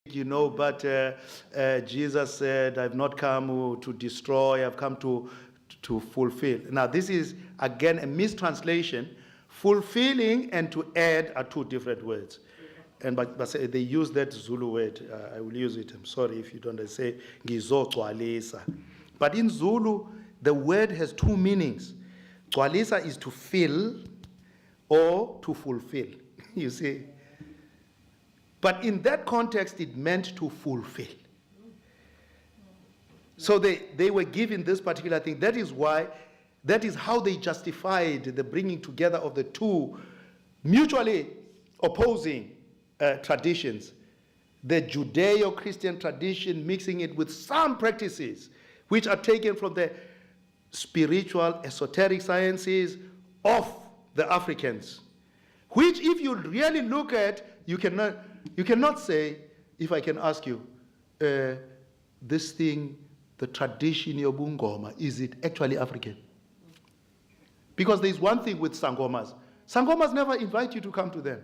but Jesus said, I've not come to destroy, I've come to fulfill. Now, this is, again, a mistranslation. Fulfilling and to add are two different words. And but they use that Zulu word. I will use it. I'm sorry if you don't say ngizogcwalisa. But in Zulu, the word has two meanings. Gcwalisa is to fill or to fulfill. You see? But in that context, it meant to fulfill. So they were given this particular thing. That is how they justified the bringing together of the two mutually opposing traditions. The Judeo-Christian tradition, mixing it with some practices which are taken from the spiritual, esoteric sciences of the Africans, which if you really look at, you cannot say, if I can ask you, this thing, the tradition yobungoma, is it actually African? Because there's one thing with Sangomas. Sangomas never invite you to come to them.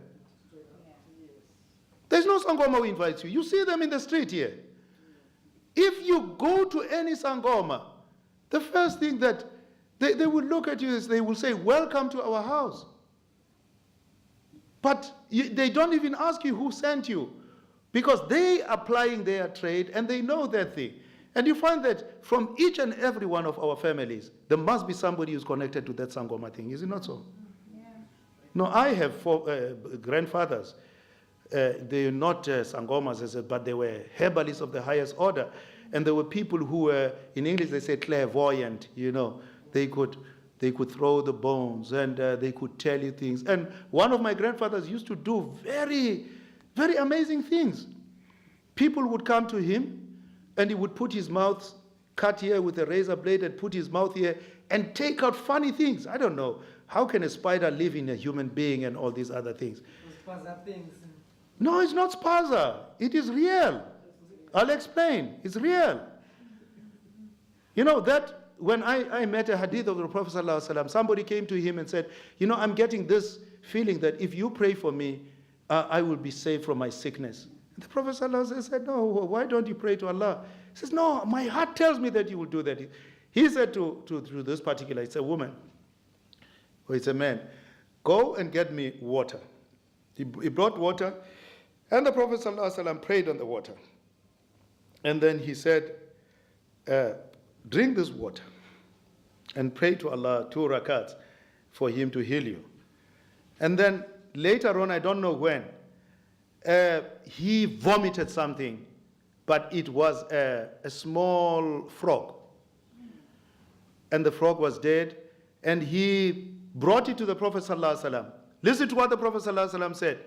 There's no Sangoma who invites you. You see them in the street here. If you go to any Sangoma, the first thing that they will look at you is they will say, welcome to our house. But they don't even ask you who sent you, because they are plying their trade and they know that thing. And you find that from each and every one of our families, there must be somebody who's connected to that Sangoma thing. Is it not so? Yeah. No, I have four grandfathers. They are not Sangomas, but they were herbalists of the highest order. And there were people who were, in English they say clairvoyant, They could throw the bones and they could tell you things. And one of my grandfathers used to do very, very amazing things. People would come to him and he would put his mouth, cut here with a razor blade and put his mouth here and take out funny things. I don't know. How can a spider live in a human being and all these other things? No, it's not spaza. It is real. I'll explain. It's real. That when I met a hadith of the Prophet ﷺ, somebody came to him and said, I'm getting this feeling that if you pray for me, I will be saved from my sickness. And the Prophet ﷺ said, no, why don't you pray to Allah? He says, no, my heart tells me that you will do that. He said to this particular, it's a woman, or it's a man, go and get me water. He brought water, and the Prophet ﷺ prayed on the water. And then he said, drink this water and pray to Allah 2 rakats for him to heal you. And then later on, I don't know when, he vomited something, but it was a small frog. And the frog was dead, and he brought it to the Prophet ﷺ. Listen to what the Prophet ﷺ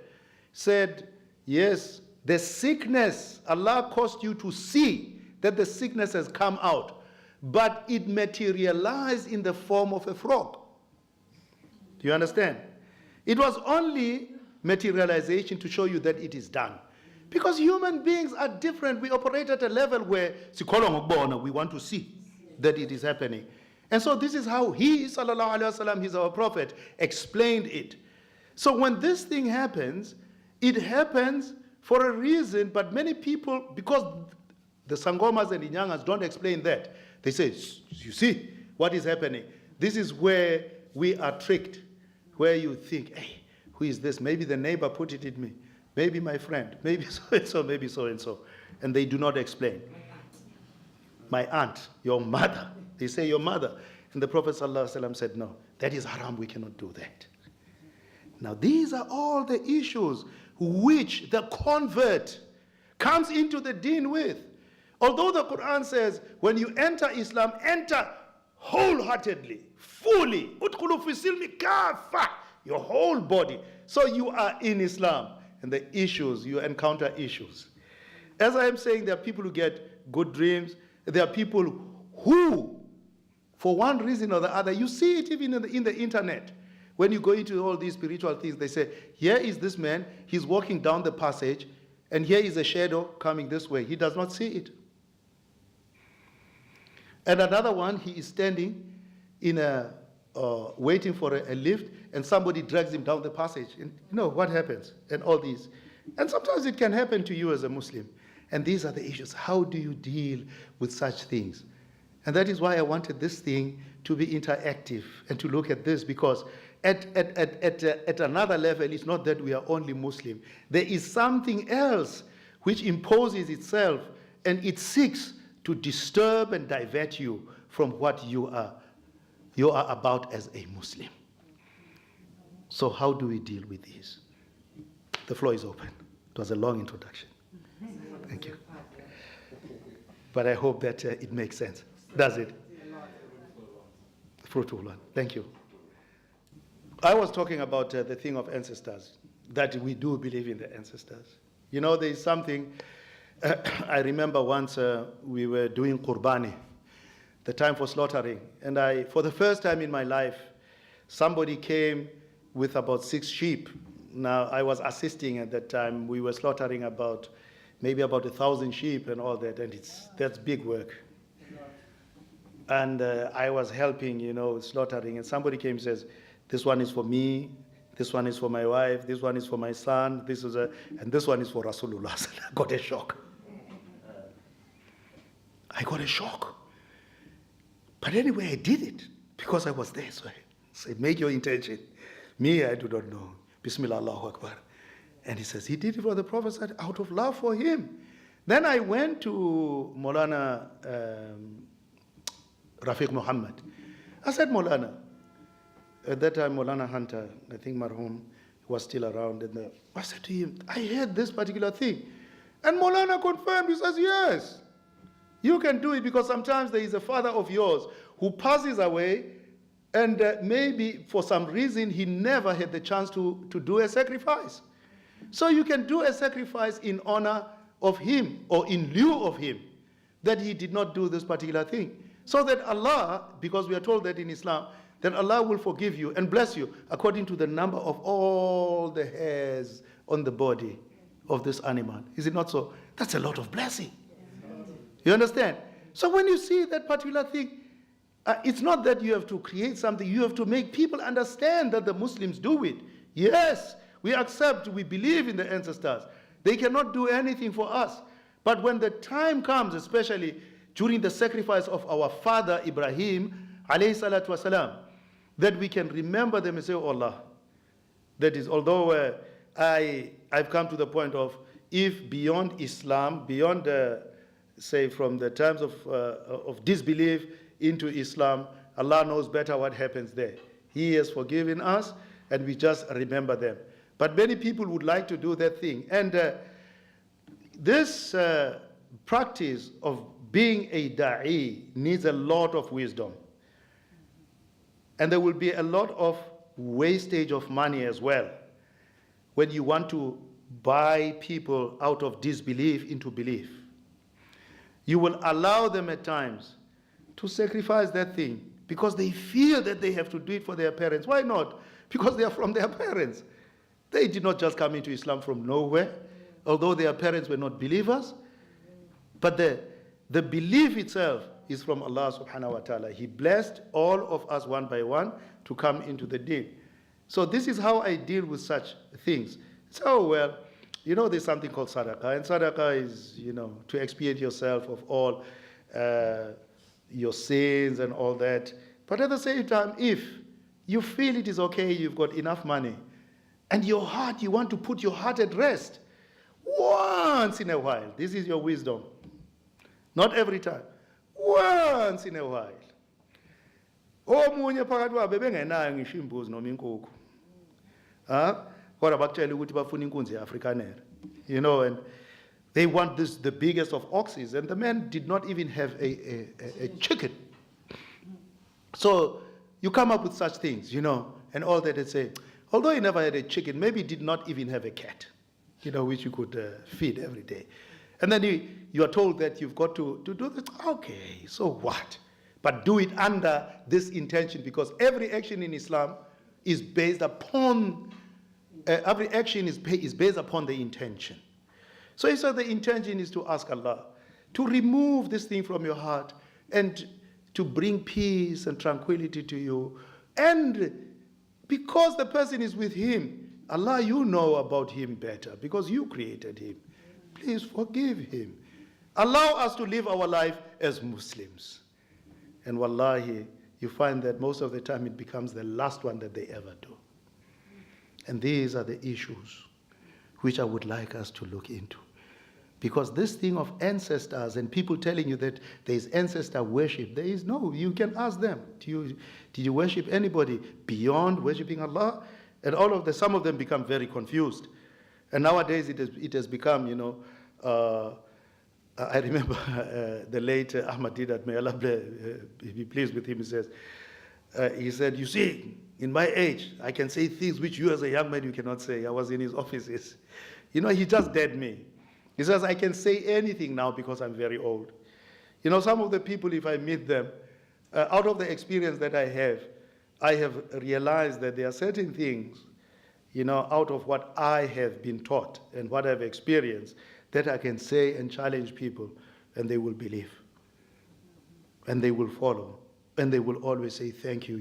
said, yes, the sickness, Allah caused you to see that the sickness has come out, but it materialized in the form of a frog. Do you understand? It was only materialization to show you that it is done. Because human beings are different. We operate at a level where we want to see that it is happening. And so this is how he, sallallahu alaihi wasallam, he's our prophet, explained it. So when this thing happens, it happens for a reason, but many people, because the Sangomas and Inyangas don't explain that, they say, you see what is happening. This is where we are tricked, where you think, hey, who is this? Maybe the neighbor put it in me. Maybe my friend. Maybe so-and-so, maybe so-and-so. And they do not explain. My aunt, your mother. They say your mother. And the Prophet ﷺ said, no, that is haram, we cannot do that. Now, these are all the issues which the convert comes into the deen with. Although the Quran says, when you enter Islam, enter wholeheartedly, fully. Udkhulu fi silmi kafa, your whole body. So you are in Islam. And the issues, you encounter issues. As I am saying, there are people who get good dreams. There are people who, for one reason or the other, you see it even in the internet. When you go into all these spiritual things, they say, here is this man, he's walking down the passage, and here is a shadow coming this way. He does not see it. And another one, he is standing in waiting for a lift, and somebody drags him down the passage. And you know what happens? And all these. And sometimes it can happen to you as a Muslim. And these are the issues. How do you deal with such things? And that is why I wanted this thing to be interactive and to look at this, because at another level, it's not that we are only Muslim. There is something else which imposes itself, and it seeks to disturb and divert you from what you are about as a Muslim. So how do we deal with this? The floor is open. It was a long introduction. Thank you. But I hope that it makes sense. Does it? Fruitful one. Thank you. I was talking about the thing of ancestors, that we do believe in the ancestors. You know, there is something, I remember once we were doing Qurbani, the time for slaughtering. And for the first time in my life, somebody came with about 6 sheep. Now, I was assisting at that time. We were slaughtering maybe about 1,000 sheep and all that, and that's big work. And I was helping, slaughtering, and somebody came and says, this one is for me, this one is for my wife, this one is for my son, and this one is for Rasulullah. I got a shock. I got a shock. But anyway, I did it because I was there. So I said, make your intention. Me, I do not know. Bismillah, Allahu Akbar. And he says, he did it for the Prophet, said, out of love for him. Then I went to Maulana Rafiq Muhammad. I said, Maulana, at that time, Maulana Hunter, I think Marhum, was still around. And I said to him, I heard this particular thing. And Maulana confirmed, he says, yes, you can do it, because sometimes there is a father of yours who passes away, and maybe for some reason he never had the chance to do a sacrifice. So you can do a sacrifice in honor of him, or in lieu of him, that he did not do this particular thing. So that Allah, because we are told that in Islam, that Allah will forgive you and bless you according to the number of all the hairs on the body of this animal. Is it not so? That's a lot of blessing. You understand? So when you see that particular thing, it's not that you have to create something. You have to make people understand that the Muslims do it. Yes, we accept, we believe in the ancestors. They cannot do anything for us. But when the time comes, especially during the sacrifice of our father Ibrahim, alayhi salatu wasalam, that we can remember them and say, oh Allah, that is, although I've come to the point of, if beyond Islam, beyond, say, from the times of disbelief into Islam, Allah knows better what happens there. He has forgiven us, and we just remember them. But many people would like to do that thing. And this practice of being a da'i needs a lot of wisdom. And there will be a lot of wastage of money as well when you want to buy people out of disbelief into belief. You will allow them at times to sacrifice that thing because they feel that they have to do it for their parents. Why not? Because they are from their parents. They did not just come into Islam from nowhere, although their parents were not believers. But the belief itself is from Allah subhanahu wa ta'ala. He blessed all of us one by one to come into the deen. So this is how I deal with such things. So, well, there's something called sadaqah. And sadaqah is, to expiate yourself of all your sins and all that. But at the same time, if you feel it is okay, you've got enough money, and your heart, you want to put your heart at rest, once in a while, this is your wisdom. Not every time. Once in a while. Omunye phakathi kwabo bebengenayo ngisho imbuzi noma inkukhu. Kodwa bakutshela ukuthi bafuna inkunzi yeAfrikanera. And they want the biggest of oxes, and the man did not even have a chicken. So you come up with such things, and all that. They say, although he never had a chicken, maybe he did not even have a cat, which you could feed every day. And then you are told that you've got to do this. Okay, so what? But do it under this intention, because every action in Islam is based upon, is based upon the intention. So he said the intention is to ask Allah to remove this thing from your heart and to bring peace and tranquility to you. And because the person is with him, Allah, you know about him better because you created him. Please forgive him. Allow us to live our life as Muslims. And wallahi, you find that most of the time it becomes the last one that they ever do. And these are the issues which I would like us to look into. Because this thing of ancestors and people telling you that there is ancestor worship, there is no. You can ask them, did you worship anybody beyond worshiping Allah? And some of them become very confused. And nowadays it has become, I remember the late Ahmad Didat, may Allah be pleased with him, he said, you see, in my age, I can say things which you as a young man, you cannot say. I was in his offices. He just dared me. He says, I can say anything now because I'm very old. Some of the people, if I meet them, out of the experience that I have realized that there are certain things, out of what I have been taught and what I've experienced, that I can say and challenge people, and they will believe. And they will follow. And they will always say, thank you.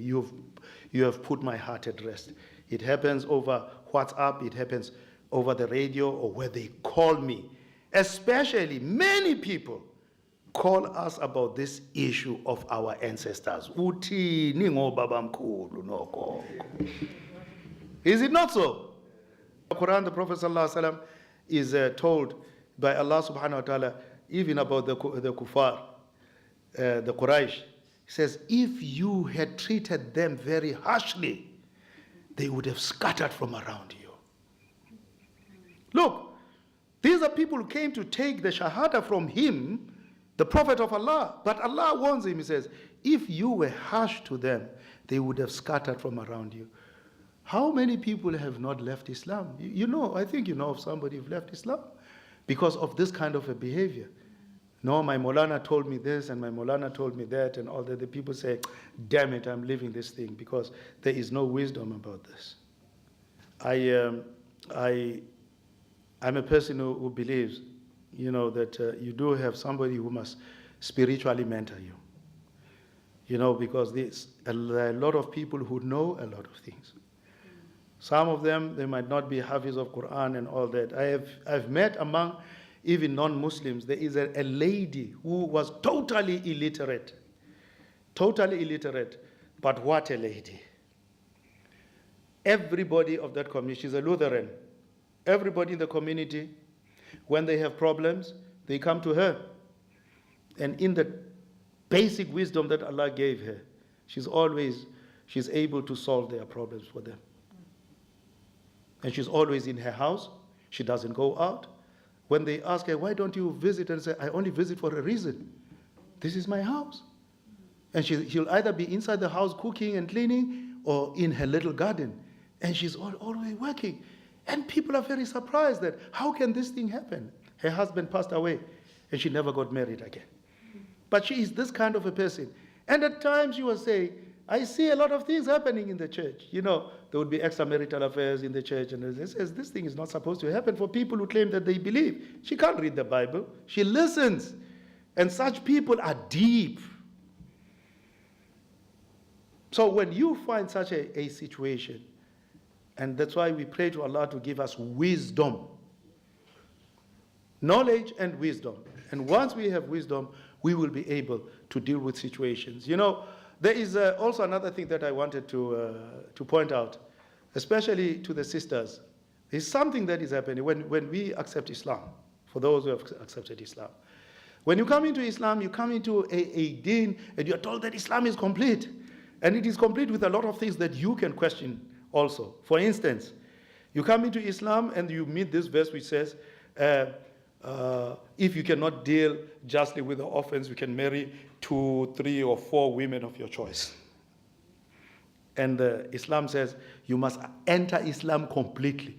You have put my heart at rest. It happens over WhatsApp. It happens over the radio or where they call me. Especially many people call us about this issue of our ancestors. Is it not so? The Quran, the Prophet ﷺ is told by Allah subhanahu wa ta'ala, even about the kuffar, the Quraysh. He says, if you had treated them very harshly, they would have scattered from around you. Look, these are people who came to take the shahada from him, the Prophet of Allah. But Allah warns him, he says, if you were harsh to them, they would have scattered from around you. How many people have not left Islam? I think you know of somebody who left Islam because of this kind of a behavior. No, my Maulana told me this and my Maulana told me that, and all that. The people say, damn it, I'm leaving this thing because there is no wisdom about this. I'm a person who believes, that you do have somebody who must spiritually mentor you. Because there are a lot of people who know a lot of things. Some of them, they might not be Hafiz of Quran and all that. I've met among even non-Muslims, there is a lady who was totally illiterate, but what a lady. Everybody of that community, she's a Lutheran, everybody in the community, when they have problems, they come to her. And in the basic wisdom that Allah gave her, she's able to solve their problems for them. And she's always in her house. She doesn't go out. When they ask her, why don't you visit? And say, I only visit for a reason. This is my house. And she'll either be inside the house cooking and cleaning or in her little garden. And she's always working. And people are very surprised that, how can this thing happen? Her husband passed away and she never got married again. But she is this kind of a person. And at times she was saying, I see a lot of things happening in the church. There would be extramarital affairs in the church. And it says, this thing is not supposed to happen for people who claim that they believe. She can't read the Bible. She listens. And such people are deep. So when you find such a situation, and that's why we pray to Allah to give us wisdom. Knowledge and wisdom. And once we have wisdom, we will be able to deal with situations. There is also another thing that I wanted to point out, especially to the sisters. There's something that is happening when we accept Islam, for those who have accepted Islam. When you come into Islam, you come into a deen, and you're told that Islam is complete. And it is complete with a lot of things that you can question also. For instance, you come into Islam and you meet this verse which says, if you cannot deal justly with the orphans, you can marry 2, 3, or 4 women of your choice. And Islam says you must enter Islam completely.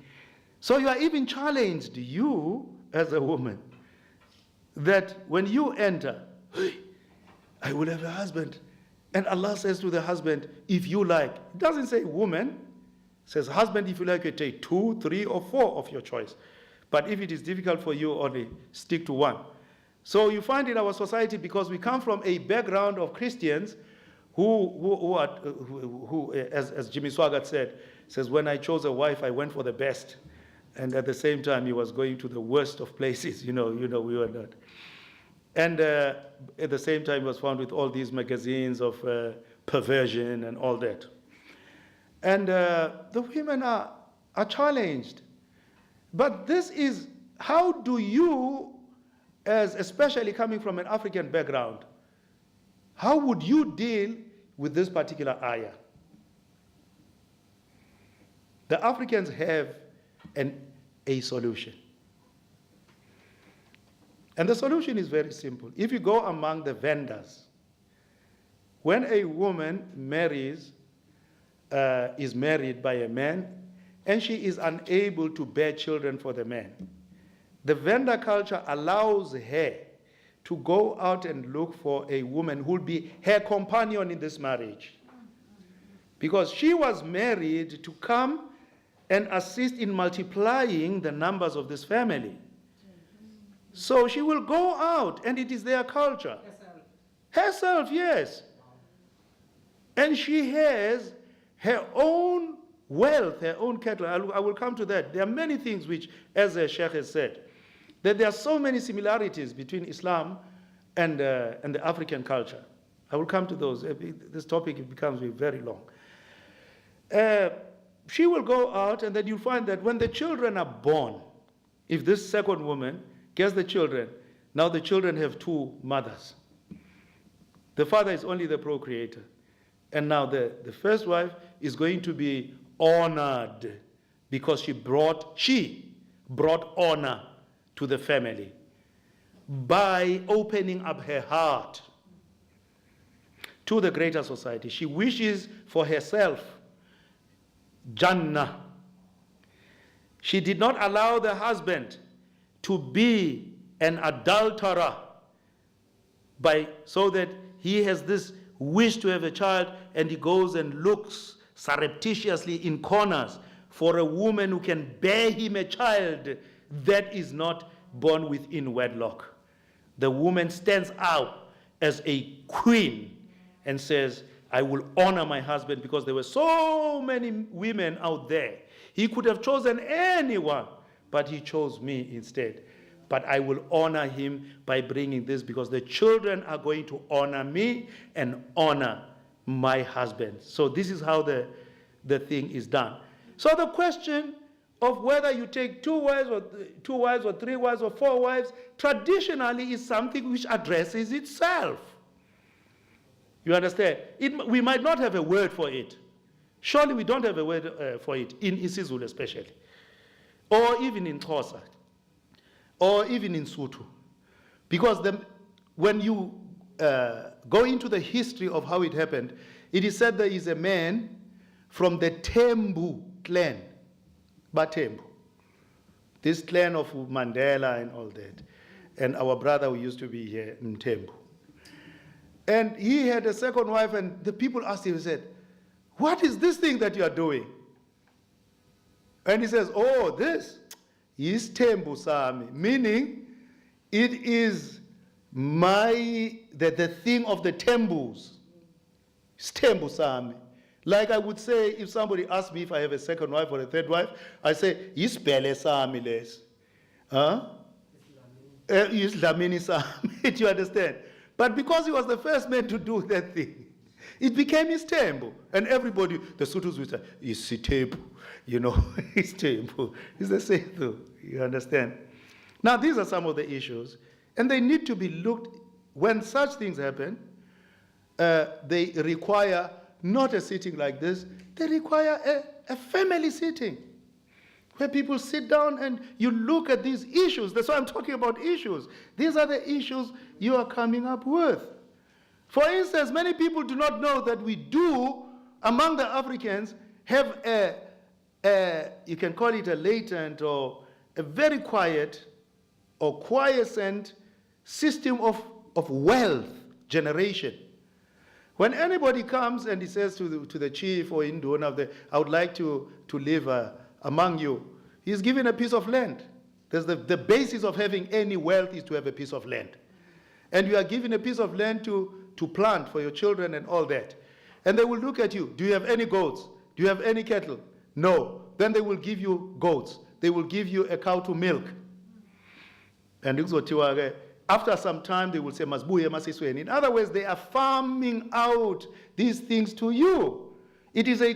So you are even challenged, you as a woman, that when you enter, hey, I will have a husband. And Allah says to the husband, if you like, it doesn't say woman, it says husband, if you like, you take 2, 3, or 4 of your choice. But if it is difficult for you, only stick to one. So you find in our society, because we come from a background of Christians who as Jimmy Swaggart said, Says, when I chose a wife, I went for the best. And at the same time, he was going to the worst of places. We were not. And at the same time, he was found with all these magazines of perversion and all that. And the women are challenged. But this is, how do you, as especially coming from an African background, how would you deal with this particular ayah? The Africans have a solution. And the solution is very simple. If you go among the vendors, when a woman is married by a man, and she is unable to bear children for the man, the vendor culture allows her to go out and look for a woman who will be her companion in this marriage. Because she was married to come and assist in multiplying the numbers of this family. So she will go out, and it is their culture. Herself, yes. And she has her own wealth, her own cattle. I will come to that. There are many things which, as the Sheikh has said, that there are so many similarities between Islam and the African culture. I will come to those. This topic becomes very long. She will go out, and then you'll find that when the children are born, if this second woman gets the children, now the children have two mothers. The father is only the procreator. And now the first wife is going to be honored because she brought honor to the family by opening up her heart to the greater society. She wishes for herself Jannah. She did not allow the husband to be an adulterer so that he has this wish to have a child, and he goes and looks surreptitiously in corners for a woman who can bear him a child that is not born within wedlock. The woman stands out as a queen and says, I will honor my husband, because there were so many women out there. He could have chosen anyone, but he chose me instead. But I will honor him by bringing this, because the children are going to honor me and honor my husband. So this is how the thing is done. So the question of whether you take two wives or three wives or four wives, traditionally is something which addresses itself. You understand? We might not have a word for it. Surely we don't have a word for it, in isiZulu especially, or even in Xhosa, or even in Sotho. Because when you go into the history of how it happened, it is said there is a man from the Thembu clan, Bathembu, this clan of Mandela and all that, and our brother who used to be here in Thembu. And he had a second wife, and the people asked him, he said, what is this thing that you are doing? And he says, oh, this is Thembu Sami, meaning it is the thing of the Thembus. It's Thembu Sami. Like I would say, if somebody asked me if I have a second wife or a third wife, I say, Isbele Sami les. Islamini Sami. Do you understand? But because he was the first man to do that thing, it became his temple. And everybody, the Sothos would say, it's Sitebu, it's temple. It's the same thing, you understand? Now, these are some of the issues, and they need to be looked, when such things happen, they require not a sitting like this, they require a family sitting, where people sit down and you look at these issues. That's why I'm talking about issues. These are the issues you are coming up with. For instance, many people do not know that we do, among the Africans, have you can call it a latent or a very quiet or quiescent system of wealth generation. When anybody comes and he says to the chief or Induna, I would like to live among you, he's given a piece of land. There's the basis of having any wealth is to have a piece of land. And you are given a piece of land to plant for your children and all that. And they will look at you. Do you have any goats? Do you have any cattle? No. Then they will give you goats. They will give you a cow to milk. And after some time, they will say, Masbuye masisweni. In other words, they are farming out these things to you. It is a